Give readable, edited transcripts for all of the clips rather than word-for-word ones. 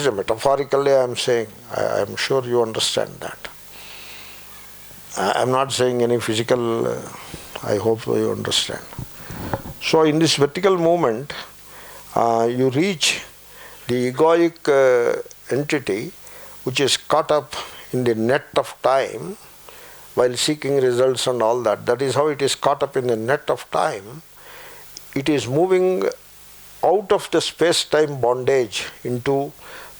Metaphorically I am saying, I am sure you understand that. I am not saying any physical, I hope you understand. So in this vertical movement, you reach the egoic entity which is caught up in the net of time while seeking results and all that. That is how it is caught up in the net of time. It is moving out of the space-time bondage into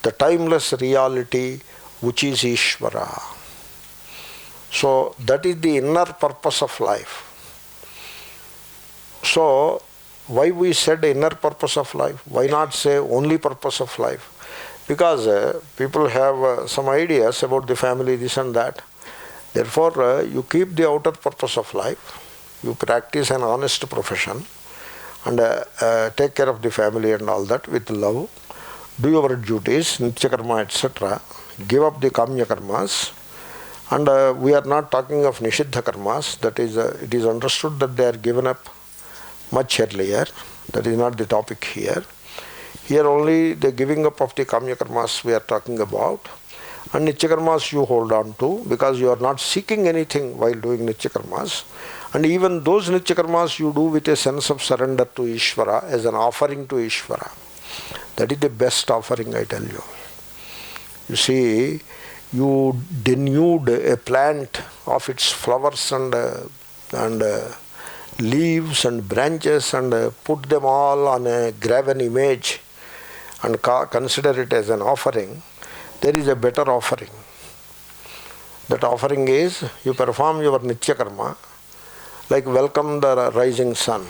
the timeless reality which is Ishvara. So that is the inner purpose of life. So why we said inner purpose of life? Why not say only purpose of life? Because people have some ideas about the family, this and that. Therefore, you keep the outer purpose of life. You practice an honest profession and take care of the family and all that with love. Do your duties, nitya karma, etc. Give up the kamya karmas. And we are not talking of nishiddha karmas. That is, it is understood that they are given up much earlier. That is not the topic here. Here only the giving up of the kamya karmas we are talking about. And nitya karmas you hold on to because you are not seeking anything while doing nitya karmas. And even those nitya karmas you do with a sense of surrender to Ishvara as an offering to Ishvara. That is the best offering, I tell you. You see, you denude a plant of its flowers and leaves and branches and put them all on a graven image and consider it as an offering. There is a better offering. That offering is you perform your nitya karma, like welcome the rising sun.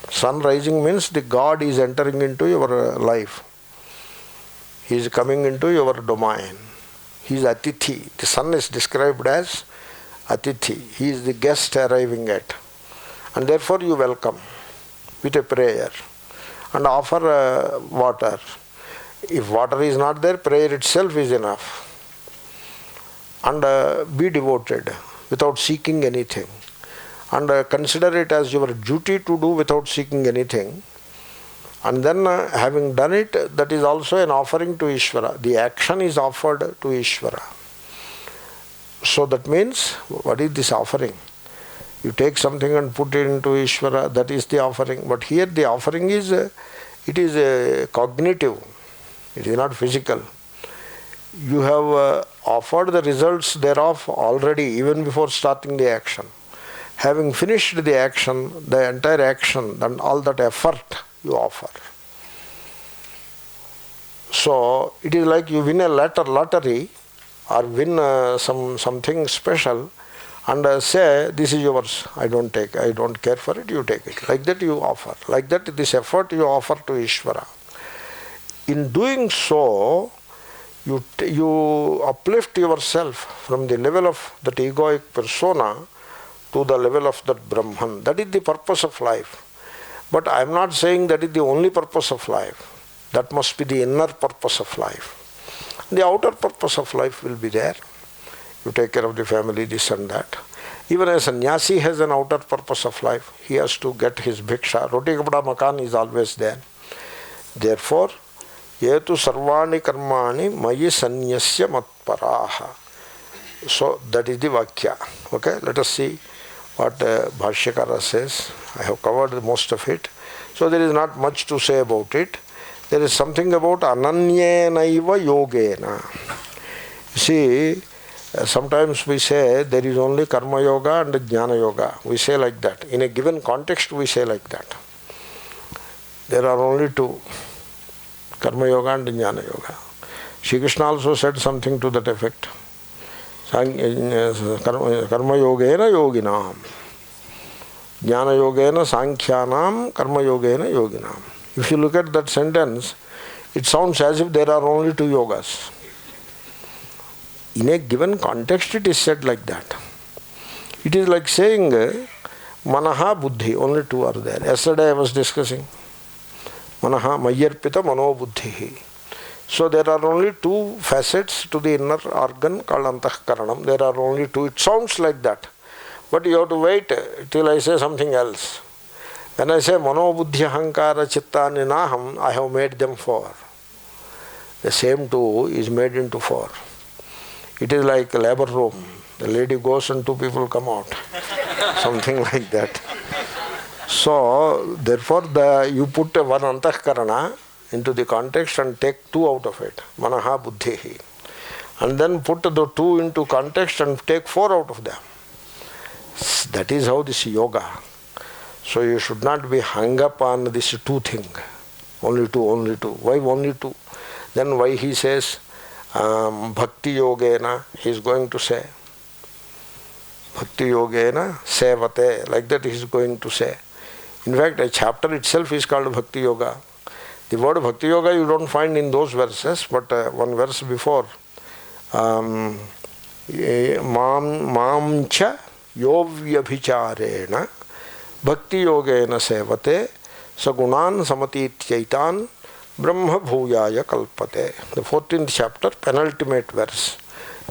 Sun rising means the God is entering into your life. He is coming into your domain. He is Atithi. The sun is described as Atithi. He is the guest arriving at. And therefore you welcome with a prayer and offer water. If water is not there, prayer itself is enough. And be devoted without seeking anything. And consider it as your duty to do without seeking anything. And then having done it, that is also an offering to Ishvara. The action is offered to Ishvara. So that means, what is this offering? You take something and put it into Ishvara, that is the offering. But here the offering is, it is cognitive. It is not physical. You have offered the results thereof already, even before starting the action. Having finished the action, the entire action, and all that effort you offer. So it is like you win a lottery or win something special and say, this is yours, I don't care for it, you take it. Like that you offer. Like that this effort you offer to Ishvara. In doing so, you uplift yourself from the level of that egoic persona to the level of that Brahman. That is the purpose of life. But I am not saying that is the only purpose of life. That must be the inner purpose of life. The outer purpose of life will be there. You take care of the family, this and that. Even a sannyasi has an outer purpose of life. He has to get his bhiksha. Roti kapda makan is always there. Therefore, yetu sarvani karmani mayi sanyasya matparaha. So that is the vakya. Okay, let us see what Bhashyakara says. I have covered most of it. So there is not much to say about it. There is something about ananyenaiva yogena. See, sometimes we say there is only karma yoga and jnana yoga. We say like that. In a given context we say like that. There are only two, karma yoga and jnana yoga. Shri Krishna also said something to that effect. Karma yogena yoginam. Jnana yogena sankhyanam, karma yogena yoginam. If you look at that sentence, it sounds as if there are only two yogas. In a given context it is said like that. It is like saying manaha buddhi, only two are there. Yesterday I was discussing manaha mayarpita mano buddhihi. So there are only two facets to the inner organ called antahkaranam. There are only two. It sounds like that. But you have to wait till I say something else. When I say mano buddhi ahankara chitta ninaham, I have made them four. The same 2 is made into 4. It is like a labor room. The lady goes and 2 people come out. Something like that. So, therefore, you put one antahkarana into the context and take 2 out of it. Manaha buddhihi. And then put the 2 into context and take 4 out of them. That is how this yoga. So you should not be hung up on this 2 thing. Only 2, only 2. Why only 2? Then why he says, Bhakti Yogena, he is going to say. Bhakti Yogena Sevate, like that he is going to say. In fact, a chapter itself is called Bhakti Yoga. The word Bhakti Yoga you don't find in those verses, but one verse before, Mamcha Yovyabhicharena Bhakti Yogena Sevate Sagunan Samatityaitan Brahma Bhuyaya Kalpate. The 14th chapter, penultimate verse.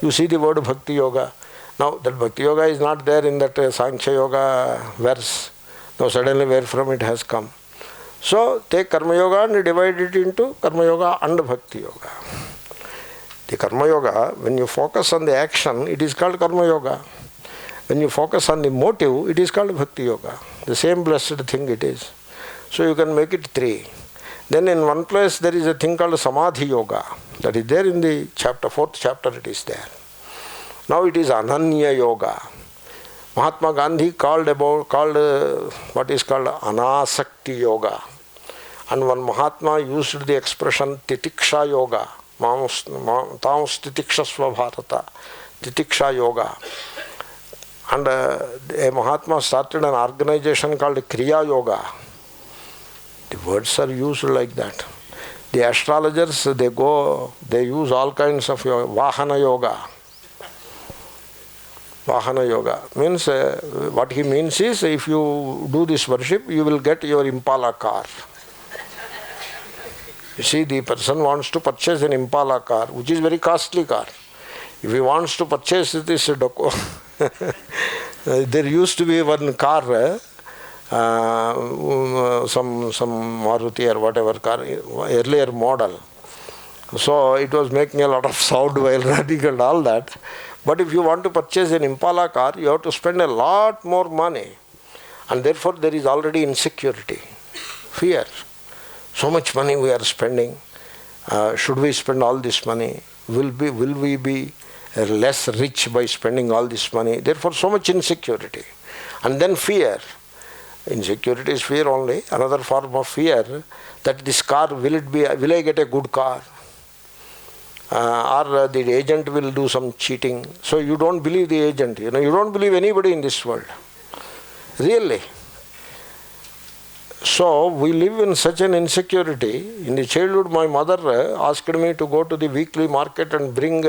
You see the word Bhakti Yoga. Now, that Bhakti Yoga is not there in that Sankhya Yoga verse. Now, suddenly where from it has come. So, take Karma Yoga and divide it into Karma Yoga and Bhakti Yoga. The Karma Yoga, when you focus on the action, it is called Karma Yoga. When you focus on the motive, it is called Bhakti Yoga. The same blessed thing it is. So, you can make it 3. Then in one place there is a thing called Samadhi Yoga. That is there in the chapter, 4th chapter it is there. Now it is Ananya Yoga. Mahatma Gandhi called what is called Anasakti Yoga. And one Mahatma used the expression Titiksha Yoga. Taus Titikshasva Bharata. Titiksha Yoga. And a Mahatma started an organization called Kriya Yoga. The words are used like that. The astrologers, they use all kinds of yoga. Vahana Yoga. Vahana Yoga means, what he means is, if you do this worship, you will get your Impala car. You see, the person wants to purchase an Impala car, which is very costly car. If he wants to purchase this Doko, there used to be one car, some Maruti or whatever car, earlier model. So it was making a lot of sound while running and all that. But if you want to purchase an Impala car, you have to spend a lot more money. And therefore there is already insecurity, fear. So much money we are spending. Should we spend all this money? Will we be less rich by spending all this money? Therefore so much insecurity. And then fear. Insecurity is fear only. Another form of fear, that this car, will I get a good car? Or the agent will do some cheating. So you don't believe the agent. You don't believe anybody in this world. Really. So we live in such an insecurity. In the childhood, my mother asked me to go to the weekly market and bring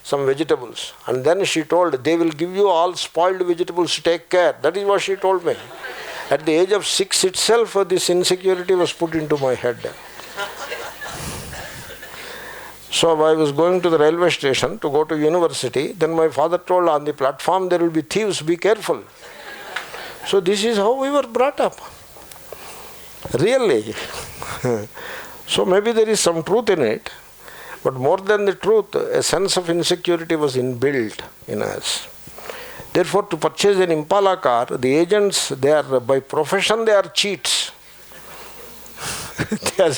some vegetables. And then she told, they will give you all spoiled vegetables, take care. That is what she told me. At the age of 6 itself, this insecurity was put into my head. So I was going to the railway station to go to university. Then my father told, on the platform there will be thieves, be careful. So this is how we were brought up. Really. So maybe there is some truth in it. But more than the truth, a sense of insecurity was inbuilt in us. Therefore, to purchase an Impala car, the agents, by profession they are cheats. They are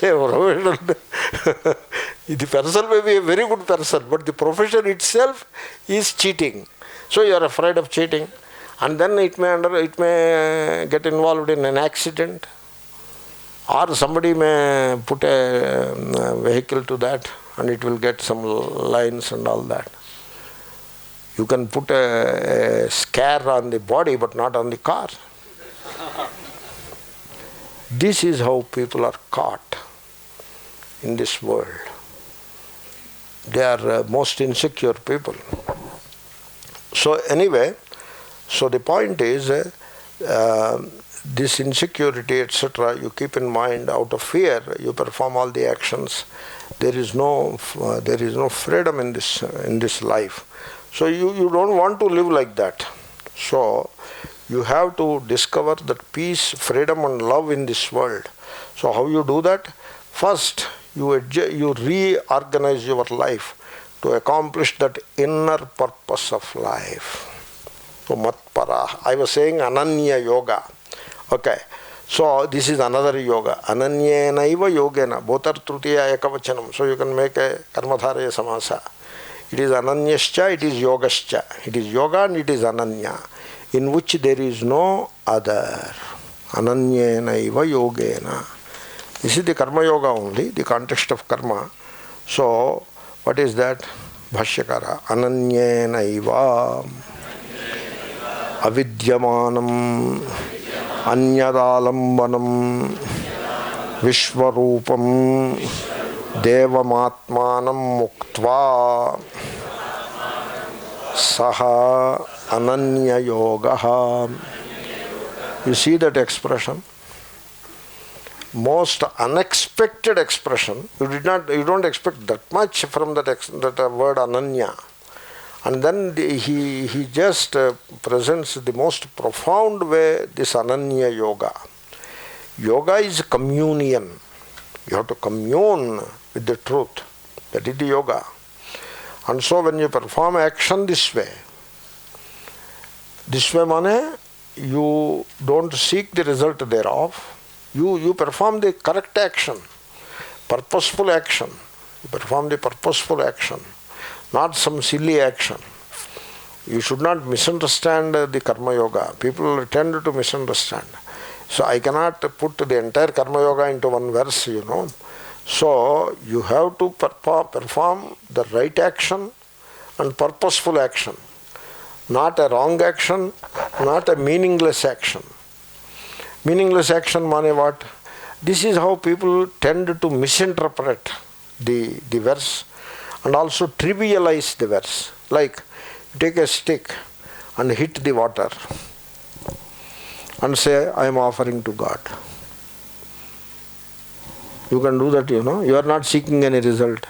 the person may be a very good person, but the profession itself is cheating. So you are afraid of cheating, and then it may get involved in an accident, or somebody may put a vehicle to that, and it will get some lines and all that. You can put a scare on the body, but not on the car. This is how people are caught in this world. They are most insecure people. So anyway, so the point is, this insecurity, etc., you keep in mind. Out of fear, you perform all the actions. There is no freedom in this life. So you don't want to live like that. So you have to discover that peace, freedom and love in this world. So how you do that? First, you reorganize your life to accomplish that inner purpose of life. So matpara. I was saying ananya yoga. Okay. So this is another yoga. Ananyena iva yogena. Both are trutiya ekavachanam. So you can make a karmadharaya samasa. It is ananyascha, it is yogascha. It is yoga and it is ananya, in which there is no other. Ananyena iva yogena. This is the karma yoga only, the context of karma. So what is that? Bhashyakara. Ananyena iva avidyamanam anyadalambanam vishvarupam devamatmanam muktva saha ananya yogaha. You see that expression? Most unexpected expression. You don't expect that much from that word ananya. And then he just presents the most profound way this ananya yoga. Yoga is communion. You have to commune with the truth. That is the yoga. And so when you perform action this way mane, you don't seek the result thereof. You perform the correct action, purposeful action. You perform the purposeful action, not some silly action. You should not misunderstand the karma yoga. People tend to misunderstand. So I cannot put the entire karma yoga into one verse, So you have to perform the right action and purposeful action. Not a wrong action, not a meaningless action. Meaningless action means what? This is how people tend to misinterpret the verse and also trivialize the verse. Like, take a stick and hit the water and say, I am offering to God. You can do that, You are not seeking any result.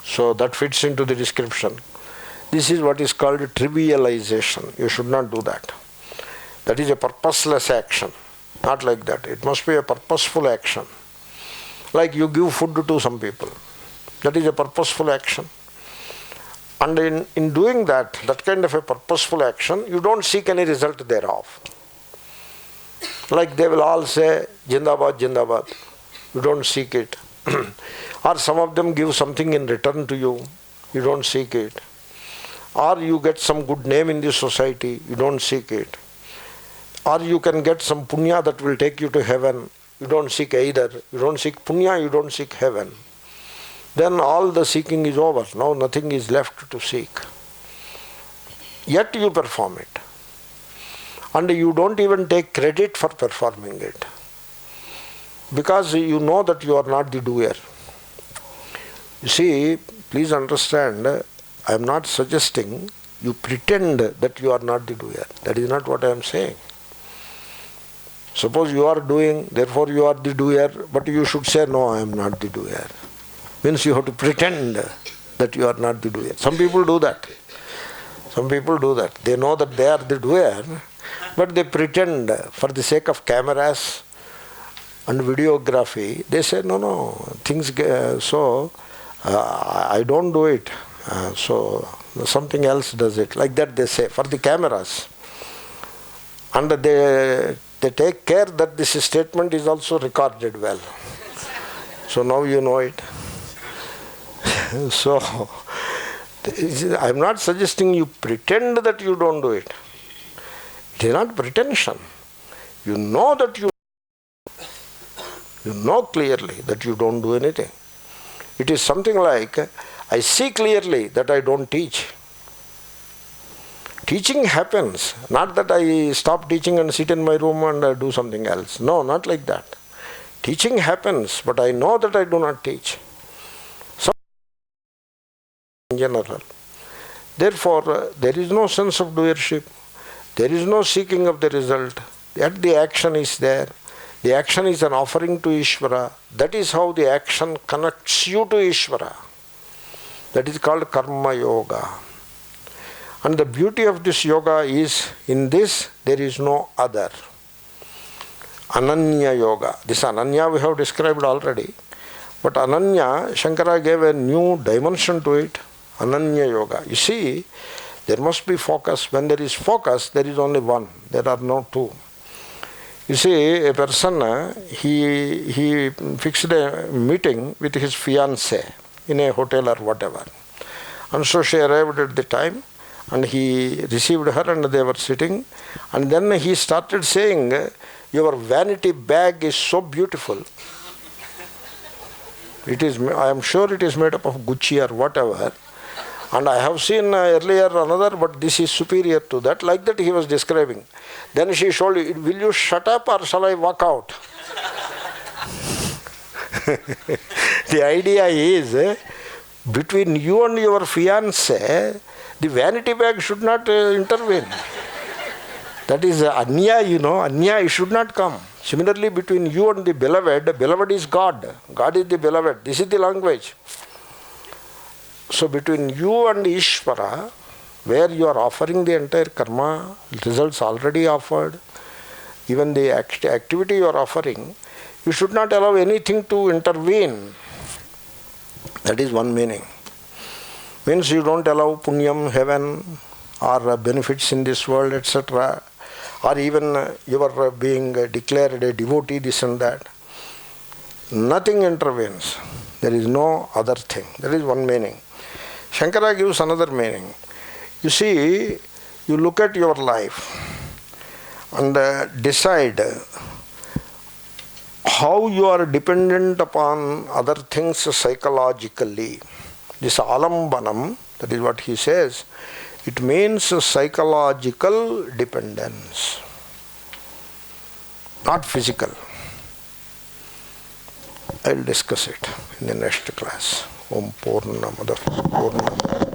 So that fits into the description. This is what is called trivialization. You should not do that. That is a purposeless action. Not like that. It must be a purposeful action. Like you give food to some people. That is a purposeful action. And in doing that kind of a purposeful action, you don't seek any result thereof. Like they will all say, Jindabad, Jindabad. You don't seek it. Or some of them give something in return to you. You don't seek it. Or you get some good name in the society. You don't seek it. Or you can get some punya that will take you to heaven. You don't seek either. You don't seek punya, you don't seek heaven. Then all the seeking is over. Now nothing is left to seek. Yet you perform it. And you don't even take credit for performing it. Because you know that you are not the doer. You see, please understand, I am not suggesting you pretend that you are not the doer. That is not what I am saying. Suppose you are doing, therefore you are the doer, but you should say, no, I am not the doer. Means you have to pretend that you are not the doer. Some people do that. Some people do that. They know that they are the doer, but they pretend for the sake of cameras and videography. They say, no, things I don't do it. So something else does it. Like that they say, for the cameras. And they take care that this statement is also recorded well. So now you know it. So, I am not suggesting you pretend that you don't do it. It is not pretension. You know that you know clearly that you don't do anything. It is something like, I see clearly that I don't teach. Teaching happens, not that I stop teaching and sit in my room and do something else. No, not like that. Teaching happens, but I know that I do not teach. In general. Therefore, there is no sense of doership. There is no seeking of the result. Yet the action is there. The action is an offering to Ishvara. That is how the action connects you to Ishvara. That is called karma yoga. And the beauty of this yoga is, in this there is no other. Ananya Yoga. This Ananya we have described already. But Ananya, Shankara gave a new dimension to it. Ananya Yoga. You see, there must be focus. When there is focus, there is only one. There are no two. You see, a person, he fixed a meeting with his fiancée in a hotel or whatever. And so she arrived at the time and he received her and they were sitting. And then he started saying, "Your vanity bag is so beautiful. I am sure it is made up of Gucci or whatever. And I have seen earlier another, but this is superior to that." Like that he was describing. Then she told, "Will you shut up or shall I walk out?" The idea is, between you and your fiancé, the vanity bag should not intervene. That is Anya, Anya, it should not come. Similarly, between you and the beloved is God. God is the beloved. This is the language. So between you and Ishvara, where you are offering the entire karma, results already offered, even the activity you are offering, you should not allow anything to intervene. That is one meaning. Means you don't allow punyam, heaven, or benefits in this world, etc. Or even you are being declared a devotee, this and that. Nothing intervenes. There is no other thing. That is one meaning. Shankara gives another meaning. You see, you look at your life and decide how you are dependent upon other things psychologically. This alambanam, that is what he says, it means psychological dependence, not physical. I will discuss it in the next class. Om Purnamada Purnamada